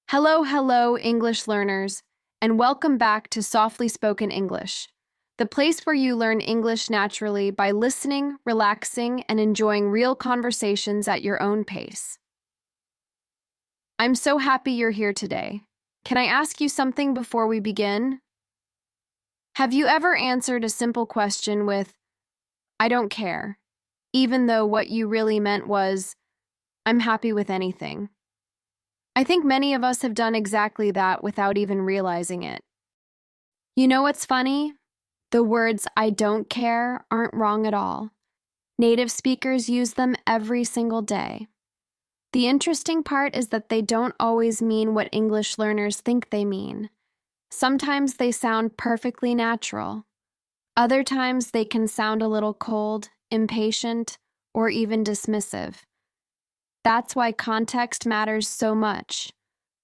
Hello, English learners, and welcome back to Softly Spoken English, the place where you learn English naturally by listening, relaxing, and enjoying real conversations at your own pace. I'm so happy you're here today. Can I ask you something before we begin? Have you ever answered a simple question with, I don't care, even though what you really meant was, I'm happy with anything? I think many of us have done exactly that without even realizing it. You know what's funny? The words I don't care aren't wrong at all. Native speakers use them every single day. The interesting part is that they don't always mean what English learners think they mean. Sometimes they sound perfectly natural. Other times they can sound a little cold, impatient, or even dismissive. That's why context matters so much.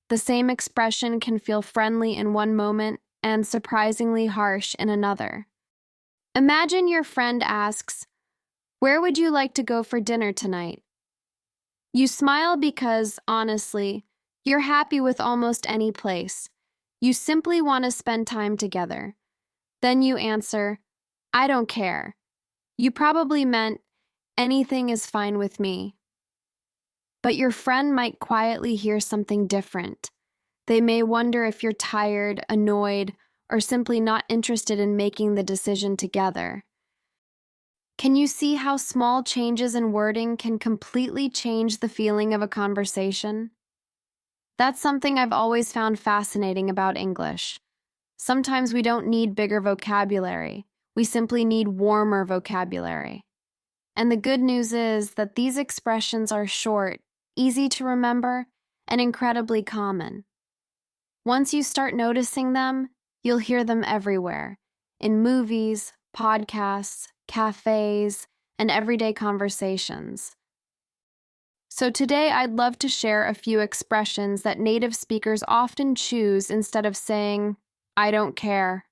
The same expression can feel friendly in one moment and surprisingly harsh in another. Imagine your friend asks, "Where would you like to go for dinner tonight?" You smile because, honestly, you're happy with almost any place. You simply want to spend time together. Then you answer, I don't care. You probably meant, anything is fine with me. But your friend might quietly hear something different. They may wonder if you're tired, annoyed, or simply not interested in making the decision together. Can you see how small changes in wording can completely change the feeling of a conversation? That's something I've always found fascinating about English. Sometimes we don't need bigger vocabulary. We simply need warmer vocabulary. And the good news is that these expressions are short, easy to remember, and incredibly common. Once you start noticing them, you'll hear them everywhere, in movies, podcasts, cafes, and everyday conversations. So today I'd love to share a few expressions that native speakers often choose instead of saying, I don't care.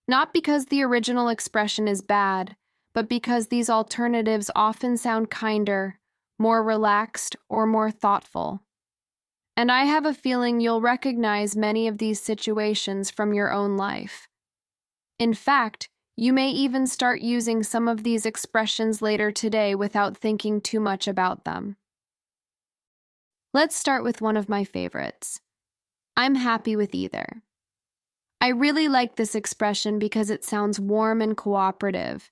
Not because the original expression is bad, but because these alternatives often sound kinder, more relaxed, or more thoughtful. And I have a feeling you'll recognize many of these situations from your own life. In fact, you may even start using some of these expressions later today without thinking too much about them. Let's start with one of my favorites. I'm happy with either. I really like this expression because it sounds warm and cooperative.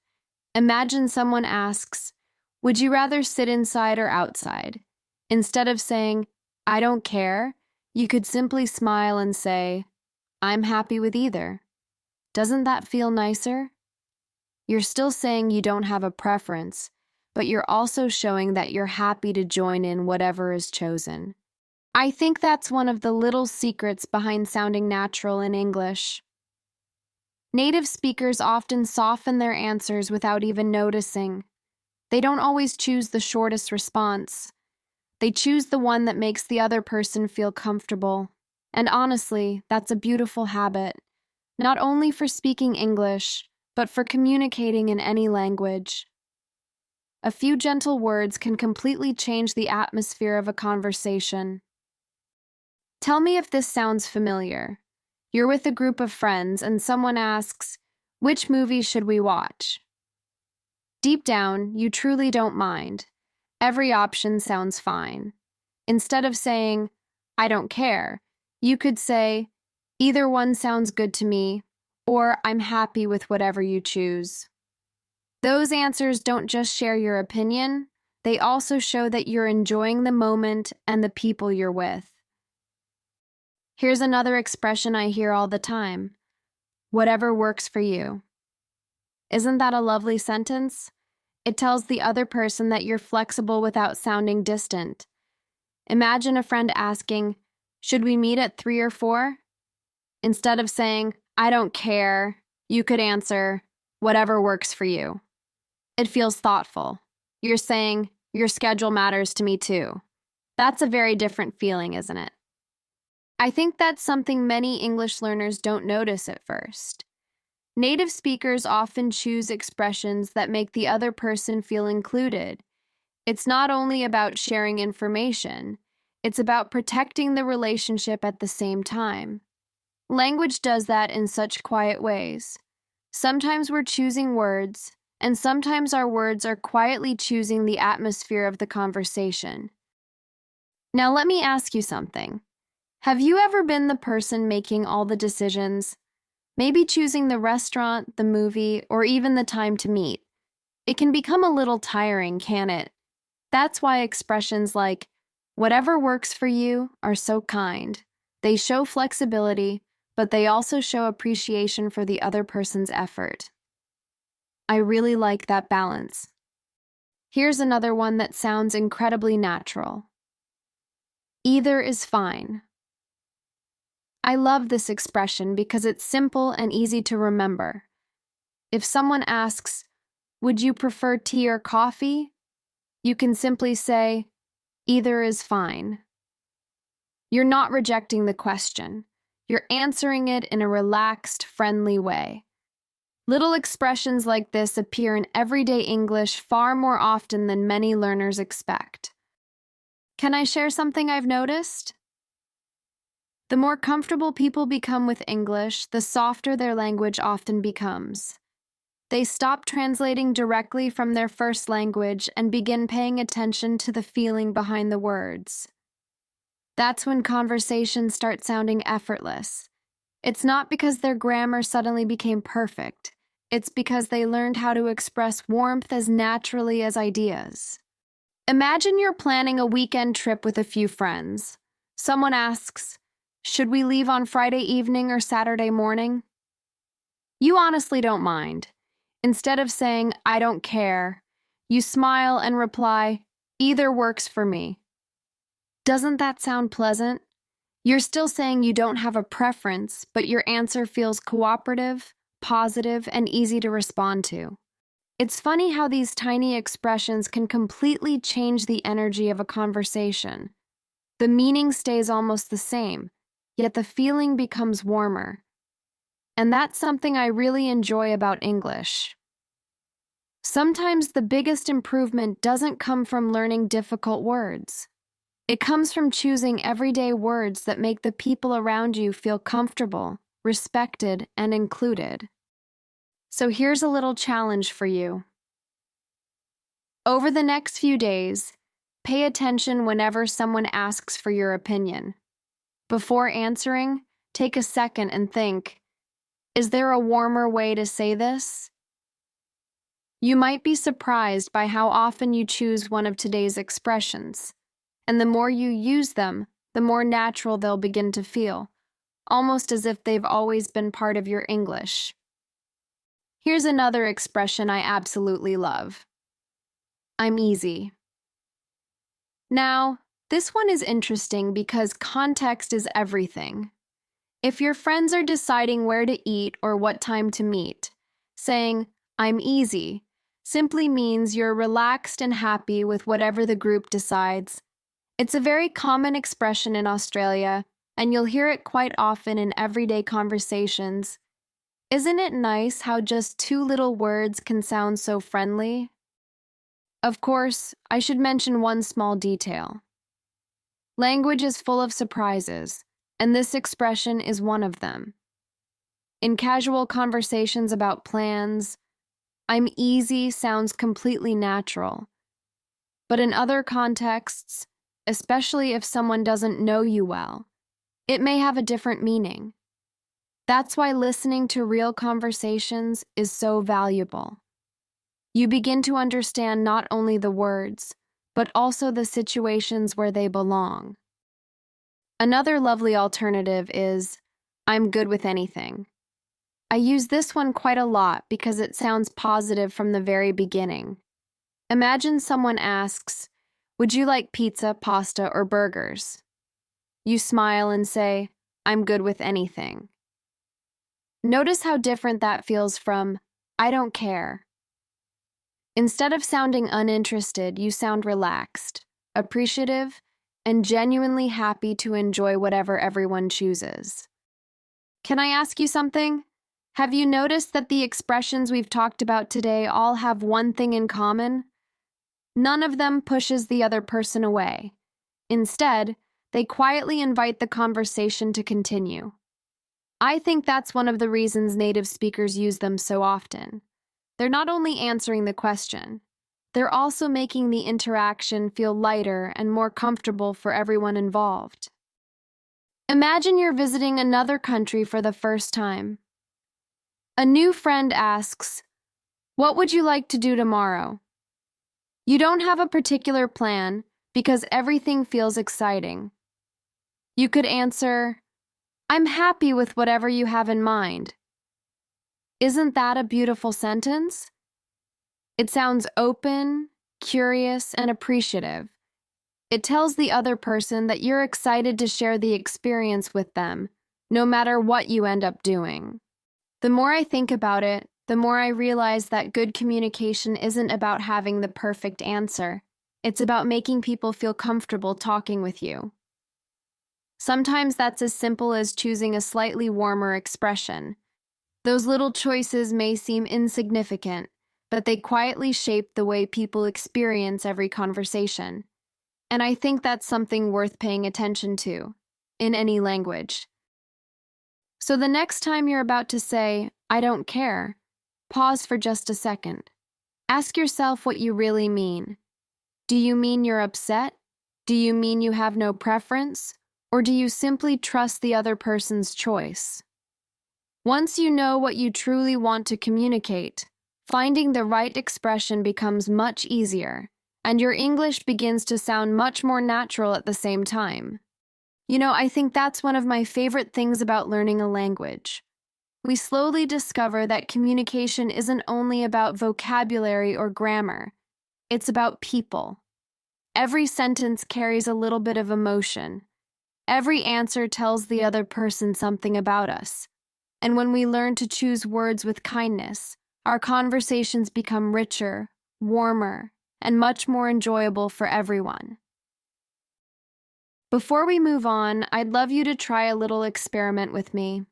Imagine someone asks, would you rather sit inside or outside? Instead of saying, I don't care, you could simply smile and say, I'm happy with either. Doesn't that feel nicer? You're still saying you don't have a preference, but you're also showing that you're happy to join in whatever is chosen. I think that's one of the little secrets behind sounding natural in English. Native speakers often soften their answers without even noticing. They don't always choose the shortest response. They choose the one that makes the other person feel comfortable. And honestly, that's a beautiful habit, not only for speaking English, but for communicating in any language. A few gentle words can completely change the atmosphere of a conversation. Tell me if this sounds familiar. You're with a group of friends and someone asks, which movie should we watch? Deep down, you truly don't mind. Every option sounds fine. Instead of saying, I don't care, you could say, either one sounds good to me, or I'm happy with whatever you choose. Those answers don't just share your opinion, they also show that you're enjoying the moment and the people you're with. Here's another expression I hear all the time. Whatever works for you. Isn't that a lovely sentence? It tells the other person that you're flexible without sounding distant. Imagine a friend asking, should we meet at 3 or 4? Instead of saying, I don't care, you could answer, whatever works for you. It feels thoughtful. You're saying, your schedule matters to me too. That's a very different feeling, isn't it? I think that's something many English learners don't notice at first. Native speakers often choose expressions that make the other person feel included. It's not only about sharing information, It's about protecting the relationship at the same time. Language does that in such quiet ways. Sometimes we're choosing words, and sometimes our words are quietly choosing the atmosphere of the conversation. Now, let me ask you something. Have you ever been the person making all the decisions? Maybe choosing the restaurant, the movie, or even the time to meet. It can become a little tiring, can't it? That's why expressions like, whatever works for you, are so kind. They show flexibility, but they also show appreciation for the other person's effort. I really like that balance. Here's another one that sounds incredibly natural. Either is fine. I love this expression because it's simple and easy to remember. If someone asks, would you prefer tea or coffee? You can simply say, either is fine. You're not rejecting the question. You're answering it in a relaxed, friendly way. Little expressions like this appear in everyday English far more often than many learners expect. Can I share something I've noticed? The more comfortable people become with English, the softer their language often becomes. They stop translating directly from their first language and begin paying attention to the feeling behind the words. That's when conversations start sounding effortless. It's not because their grammar suddenly became perfect. It's because they learned how to express warmth as naturally as ideas. Imagine you're planning a weekend trip with a few friends. Someone asks, should we leave on Friday evening or Saturday morning? You honestly don't mind. Instead of saying, I don't care, you smile and reply, either works for me. Doesn't that sound pleasant? You're still saying you don't have a preference, but your answer feels cooperative, positive, and easy to respond to. It's funny how these tiny expressions can completely change the energy of a conversation. The meaning stays almost the same, yet the feeling becomes warmer. And that's something I really enjoy about English. Sometimes the biggest improvement doesn't come from learning difficult words. It comes from choosing everyday words that make the people around you feel comfortable, respected, and included. So here's a little challenge for you. Over the next few days, pay attention whenever someone asks for your opinion. Before answering, take a second and think, is there a warmer way to say this? You might be surprised by how often you choose one of today's expressions, and the more you use them, the more natural they'll begin to feel, almost as if they've always been part of your English. Here's another expression I absolutely love. I'm easy. Now, this one is interesting because context is everything. If your friends are deciding where to eat or what time to meet, saying, I'm easy, simply means you're relaxed and happy with whatever the group decides. It's a very common expression in Australia, and you'll hear it quite often in everyday conversations. Isn't it nice how just two little words can sound so friendly? Of course, I should mention one small detail. Language is full of surprises, and this expression is one of them. In casual conversations about plans, I'm easy sounds completely natural. But in other contexts, especially if someone doesn't know you well, it may have a different meaning. That's why listening to real conversations is so valuable. You begin to understand not only the words, but also the situations where they belong. Another lovely alternative is, I'm good with anything. I use this one quite a lot because it sounds positive from the very beginning. Imagine someone asks, would you like pizza, pasta, or burgers? You smile and say, I'm good with anything. Notice how different that feels from, I don't care. Instead of sounding uninterested, you sound relaxed, appreciative, and genuinely happy to enjoy whatever everyone chooses. Can I ask you something? Have you noticed that the expressions we've talked about today all have one thing in common? None of them pushes the other person away. Instead, they quietly invite the conversation to continue. I think that's one of the reasons native speakers use them so often. They're not only answering the question, they're also making the interaction feel lighter and more comfortable for everyone involved. Imagine you're visiting another country for the first time. A new friend asks, "What would you like to do tomorrow?" You don't have a particular plan because everything feels exciting. You could answer, "I'm happy with whatever you have in mind." Isn't that a beautiful sentence? It sounds open, curious, and appreciative. It tells the other person that you're excited to share the experience with them, no matter what you end up doing. The more I think about it, the more I realize that good communication isn't about having the perfect answer. It's about making people feel comfortable talking with you. Sometimes that's as simple as choosing a slightly warmer expression. Those little choices may seem insignificant, but they quietly shape the way people experience every conversation. And I think that's something worth paying attention to, in any language. So the next time you're about to say, "I don't care," pause for just a second. Ask yourself what you really mean. Do you mean you're upset? Do you mean you have no preference? Or do you simply trust the other person's choice? Once you know what you truly want to communicate, finding the right expression becomes much easier, and your English begins to sound much more natural at the same time. I think that's one of my favorite things about learning a language. We slowly discover that communication isn't only about vocabulary or grammar, it's about people. Every sentence carries a little bit of emotion. Every answer tells the other person something about us. And when we learn to choose words with kindness, our conversations become richer, warmer, and much more enjoyable for everyone. Before we move on, I'd love you to try a little experiment with me.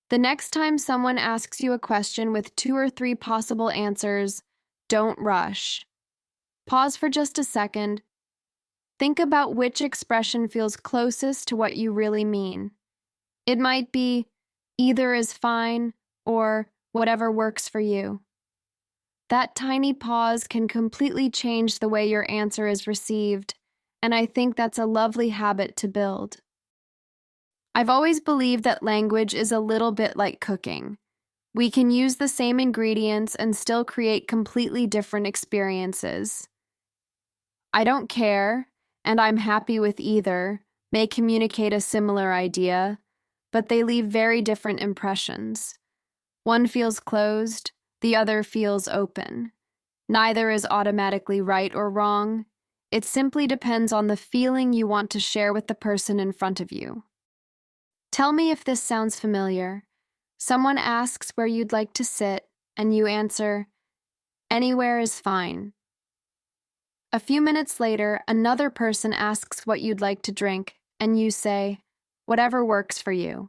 The next time someone asks you a question with 2 or 3 possible answers, don't rush. Pause for just a second. Think about which expression feels closest to what you really mean. It might be, "Either is fine," or "whatever works for you." That tiny pause can completely change the way your answer is received, and I think that's a lovely habit to build. I've always believed that language is a little bit like cooking. We can use the same ingredients and still create completely different experiences. "I don't care," and "I'm happy with either" may communicate a similar idea, but they leave very different impressions. One feels closed, the other feels open. Neither is automatically right or wrong. It simply depends on the feeling you want to share with the person in front of you. Tell me if this sounds familiar. Someone asks where you'd like to sit, and you answer, "Anywhere is fine." A few minutes later, another person asks what you'd like to drink, and you say, "Whatever works for you."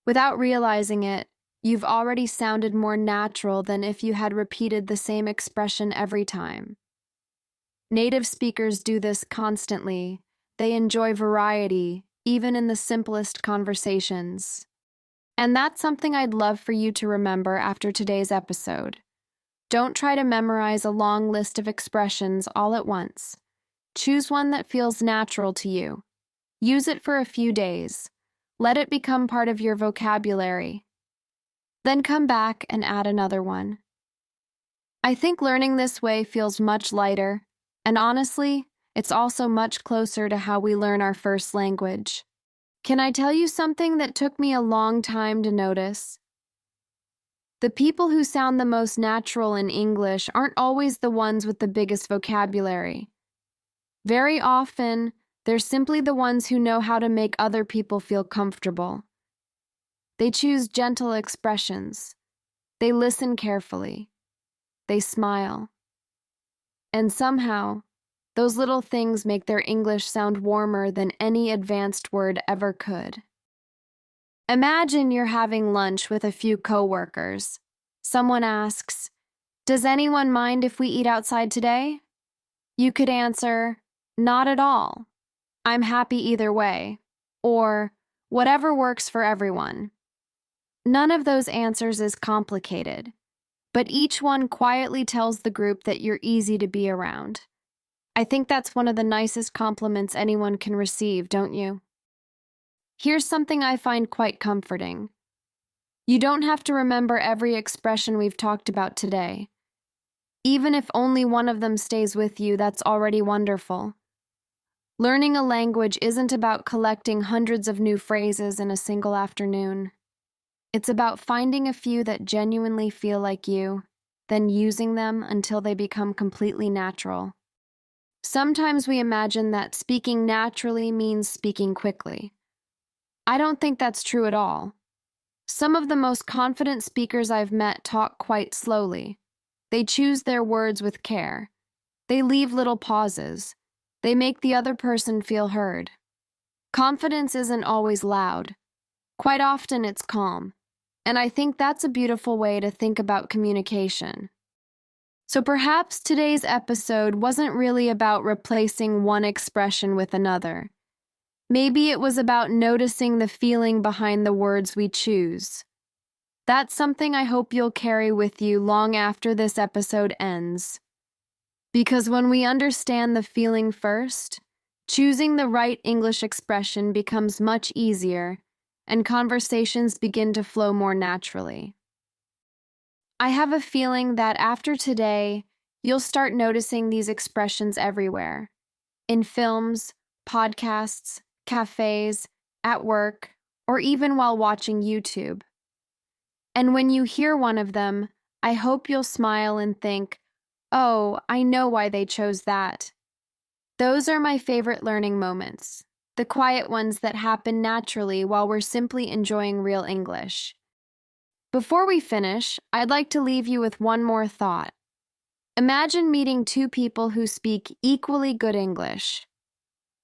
Without realizing it, you've already sounded more natural than if you had repeated the same expression every time. Native speakers do this constantly. They enjoy variety, even in the simplest conversations. And that's something I'd love for you to remember after today's episode. Don't try to memorize a long list of expressions all at once. Choose one that feels natural to you. Use it for a few days. Let it become part of your vocabulary. Then come back and add another one. I think learning this way feels much lighter, and honestly, it's also much closer to how we learn our first language. Can I tell you something that took me a long time to notice? The people who sound the most natural in English aren't always the ones with the biggest vocabulary. Very often, they're simply the ones who know how to make other people feel comfortable. They choose gentle expressions. They listen carefully. They smile. And somehow, those little things make their English sound warmer than any advanced word ever could. Imagine you're having lunch with a few coworkers. Someone asks, "Does anyone mind if we eat outside today?" You could answer, "Not at all." I'm happy either way, or whatever works for everyone. None of those answers is complicated, but each one quietly tells the group that you're easy to be around. I think that's one of the nicest compliments anyone can receive, don't you? Here's something I find quite comforting. You don't have to remember every expression we've talked about today. Even if only one of them stays with you, that's already wonderful. Learning a language isn't about collecting hundreds of new phrases in a single afternoon. It's about finding a few that genuinely feel like you, then using them until they become completely natural. Sometimes we imagine that speaking naturally means speaking quickly. I don't think that's true at all. Some of the most confident speakers I've met talk quite slowly. They choose their words with care. They leave little pauses. They make the other person feel heard. Confidence isn't always loud. Quite often it's calm. And I think that's a beautiful way to think about communication. So perhaps today's episode wasn't really about replacing one expression with another. Maybe it was about noticing the feeling behind the words we choose. That's something I hope you'll carry with you long after this episode ends. Because when we understand the feeling first, choosing the right English expression becomes much easier, and conversations begin to flow more naturally. I have a feeling that after today, you'll start noticing these expressions everywhere. In films, podcasts, cafes, at work, or even while watching YouTube. And when you hear one of them, I hope you'll smile and think, "Oh, I know why they chose that." Those are my favorite learning moments, the quiet ones that happen naturally while we're simply enjoying real English. Before we finish, I'd like to leave you with one more thought. Imagine meeting two people who speak equally good English.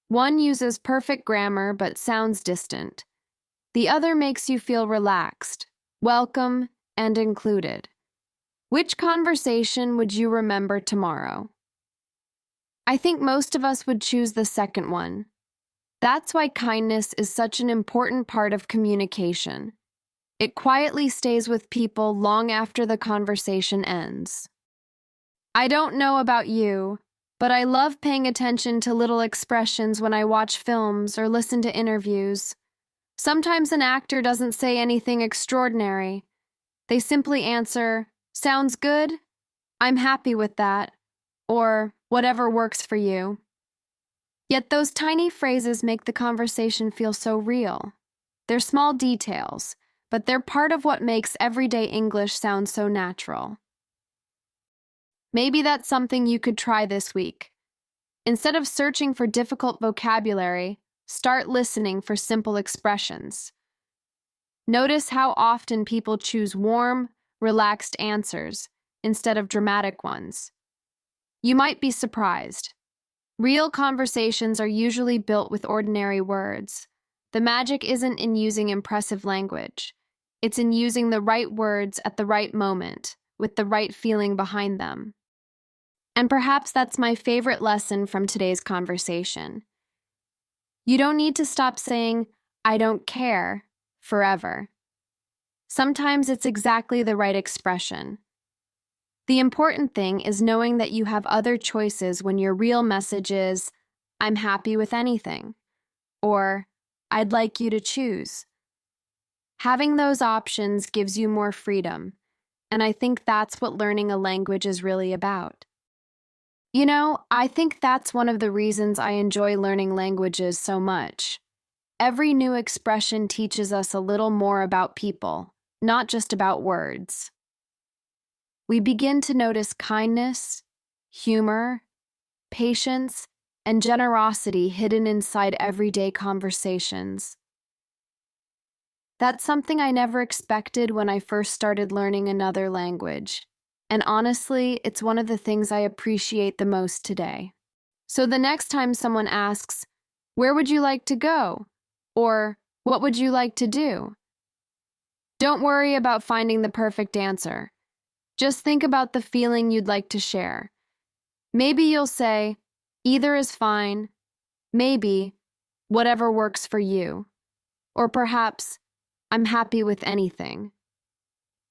One uses perfect grammar but sounds distant. The other makes you feel relaxed, welcome, and included. Which conversation would you remember tomorrow? I think most of us would choose the second one. That's why kindness is such an important part of communication. It quietly stays with people long after the conversation ends. I don't know about you, but I love paying attention to little expressions when I watch films or listen to interviews. Sometimes an actor doesn't say anything extraordinary. They simply answer, "Sounds good? I'm happy with that," or "whatever works for you." Yet those tiny phrases make the conversation feel so real. They're small details, but they're part of what makes everyday English sound so natural. Maybe that's something you could try this week. Instead of searching for difficult vocabulary, start listening for simple expressions. Notice how often people choose warm, relaxed answers instead of dramatic ones. You might be surprised. Real conversations are usually built with ordinary words. The magic isn't in using impressive language. It's in using the right words at the right moment, with the right feeling behind them. And perhaps that's my favorite lesson from today's conversation. You don't need to stop saying, "I don't care," forever. Sometimes it's exactly the right expression. The important thing is knowing that you have other choices when your real message is, "I'm happy with anything," or "I'd like you to choose." Having those options gives you more freedom, and I think that's what learning a language is really about. You know, I think that's one of the reasons I enjoy learning languages so much. Every new expression teaches us a little more about people, not just about words. We begin to notice kindness, humor, patience, and generosity hidden inside everyday conversations. That's something I never expected when I first started learning another language. And honestly, it's one of the things I appreciate the most today. So the next time someone asks, "Where would you like to go?" or "What would you like to do?" don't worry about finding the perfect answer. Just think about the feeling you'd like to share. Maybe you'll say, "Either is fine," maybe, whatever works for you. Or perhaps, I'm happy with anything.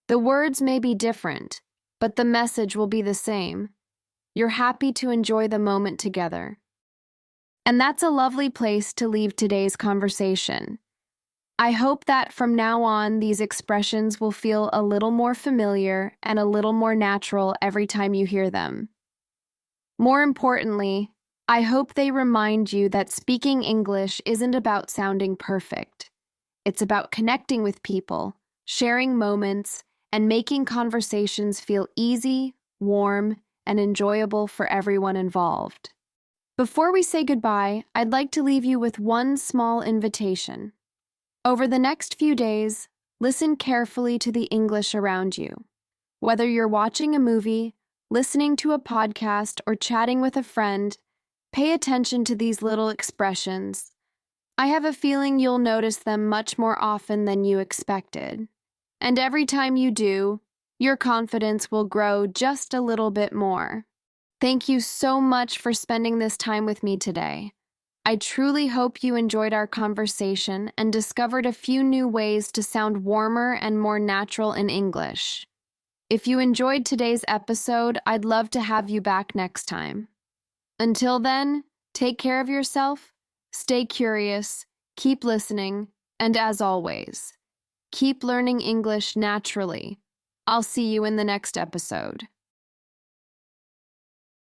The words may be different, but the message will be the same. You're happy to enjoy the moment together. And that's a lovely place to leave today's conversation. I hope that from now on, these expressions will feel a little more familiar and a little more natural every time you hear them. More importantly, I hope they remind you that speaking English isn't about sounding perfect. It's about connecting with people, sharing moments, and making conversations feel easy, warm, and enjoyable for everyone involved. Before we say goodbye, I'd like to leave you with one small invitation. Over the next few days, listen carefully to the English around you. Whether you're watching a movie, listening to a podcast, or chatting with a friend, pay attention to these little expressions. I have a feeling you'll notice them much more often than you expected. And every time you do, your confidence will grow just a little bit more. Thank you so much for spending this time with me today. I truly hope you enjoyed our conversation and discovered a few new ways to sound warmer and more natural in English. If you enjoyed today's episode, I'd love to have you back next time. Until then, take care of yourself, stay curious, keep listening, and as always, keep learning English naturally. I'll see you in the next episode.